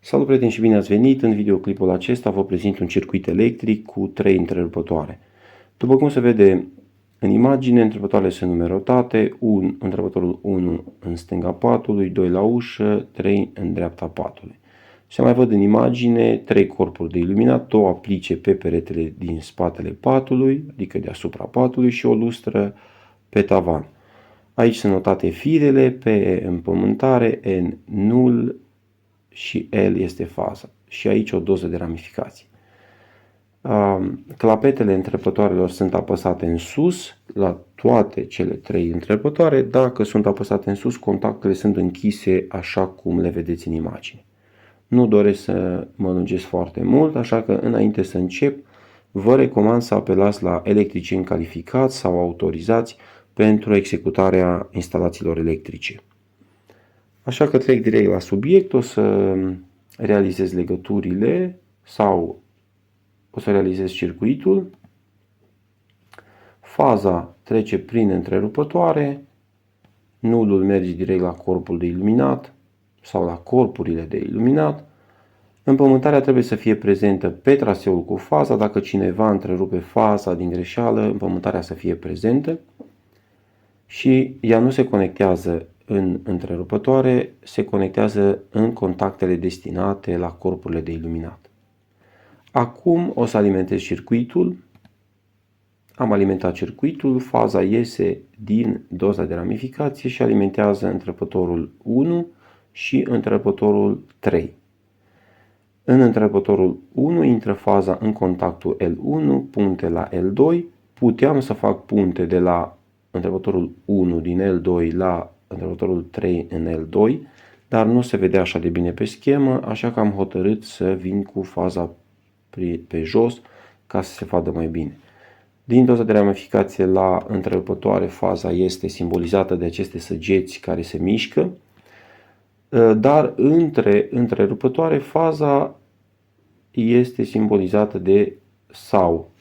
Salut prieteni și bine ați venit! În videoclipul acesta vă prezint un circuit electric cu 3 întrerupătoare. După cum se vede în imagine, întrerupătoarele sunt numerotate, întrerupătorul 1 în stânga patului, 2 la ușă, 3 în dreapta patului. Se mai văd în imagine 3 corpuri de iluminat, 2 aplice pe peretele din spatele patului, adică deasupra patului, și o lustră pe tavan. Aici sunt notate firele, P e împământare, N nul și L este faza. Și aici o doză de ramificații. Clapetele întrerupătoarelor sunt apăsate în sus la toate cele 3 întrerupătoare. Dacă sunt apăsate în sus, contactele sunt închise așa cum le vedeți în imagine. Nu doresc să mă lungesc foarte mult, așa că înainte să încep, vă recomand să apelați la electricieni calificați sau autorizați pentru executarea instalațiilor electrice. Așa că trec direct la subiect, o să realizez legăturile sau o să realizez circuitul. Faza trece prin întrerupătoare, nulul merge direct la corpul de iluminat sau la corpurile de iluminat. Împământarea trebuie să fie prezentă pe traseul cu faza. Dacă cineva întrerupe faza din greșeală, împământarea să fie prezentă și ea nu se conectează în întrerupătoare, se conectează în contactele destinate la corpurile de iluminat. Acum o să alimentez circuitul. Am alimentat circuitul, faza iese din doza de ramificație și alimentează întrerupătorul 1 și întrerupătorul 3. În întrerupătorul 1 intră faza în contactul L1, punte la L2. Puteam să fac punte de la întrerupătorul 1 din L2 la întrerupătorul 3 în L2, dar nu se vedea așa de bine pe schemă, așa că am hotărât să vin cu faza pe jos ca să se vadă mai bine. Din doza de ramificație la întrerupătoare, faza este simbolizată de aceste săgeți care se mișcă, dar între întrerupătoare faza este simbolizată de sau.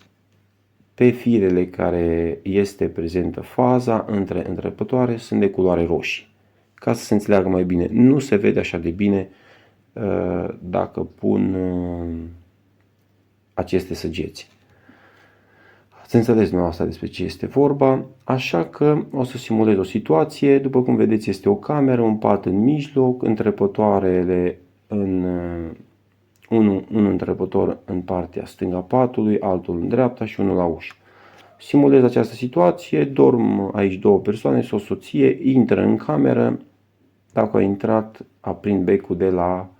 Pe firele care este prezentă faza între întrerupătoare sunt de culoare roșie. Ca să se înțeleagă mai bine, nu se vede așa de bine dacă pun aceste săgeți. Ați înțeles dumneavoastră despre ce este vorba, așa că o să simulez o situație. După cum vedeți, este o cameră, un pat în mijloc, întrerupătoarele un întrerupător în partea stângă a patului, altul în dreapta și unul la ușă. Simulez această situație, dorm aici 2 persoane, o soție, intră în cameră. Dacă a intrat, aprind becul de la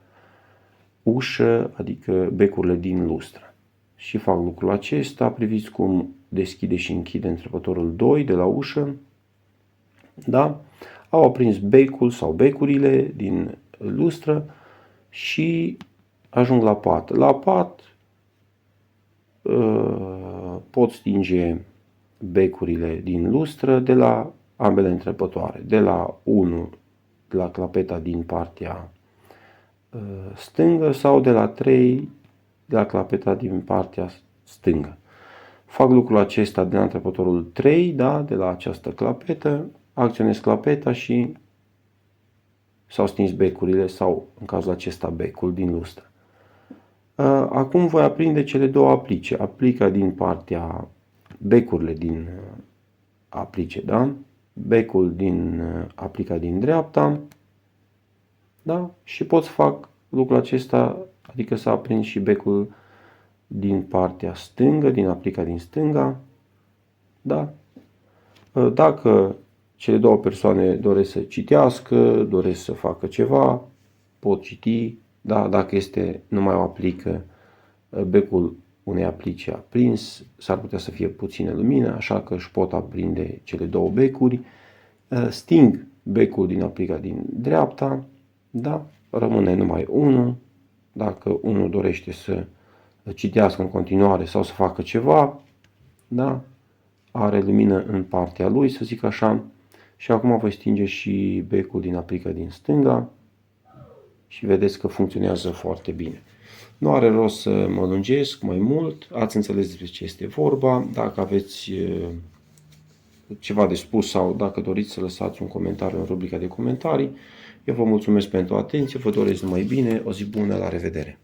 ușă, adică becurile din lustră. Și fac lucrul acesta, priviți cum deschide și închide întrerupătorul 2 de la ușă. Da? Au aprins becul sau becurile din lustră și ajung la pat. La pat pot stinge becurile din lustră de la ambele întrerupătoare. De la 1 de la clapeta din partea stângă sau de la 3 de la clapeta din partea stângă. Fac lucrul acesta de la întrerupătorul 3, da, de la această clapetă, acționez clapeta și s-au stins becurile sau, în cazul acesta, becul din lustră. Acum voi aprinde cele 2 aplice. Aplica din partea, becurile din aplice, da? Becul din aplica din dreapta, da? Și pot să fac lucrul acesta, adică să aprind și becul din partea stângă, din aplica din stânga, da? Dacă cele 2 persoane doresc să citească, doresc să facă ceva, pot citi, da? Dacă este numai o aplică, becul unei aplice aprins, s-ar putea să fie puțină lumină, așa că își pot aprinde cele 2 becuri. Sting becul din aplica din dreapta, da? Rămâne numai unul. Dacă unul dorește să citească în continuare sau să facă ceva, da? Are lumină în partea lui, să zic așa. Și acum voi stinge și becul din aplica din stânga și vedeți că funcționează foarte bine. Nu are rost să mă lungesc mai mult, ați înțeles despre ce este vorba. Dacă aveți ceva de spus sau dacă doriți să lăsați un comentariu în rubrica de comentarii, Eu vă mulțumesc pentru atenție, vă doresc numai bine, o zi bună, la revedere!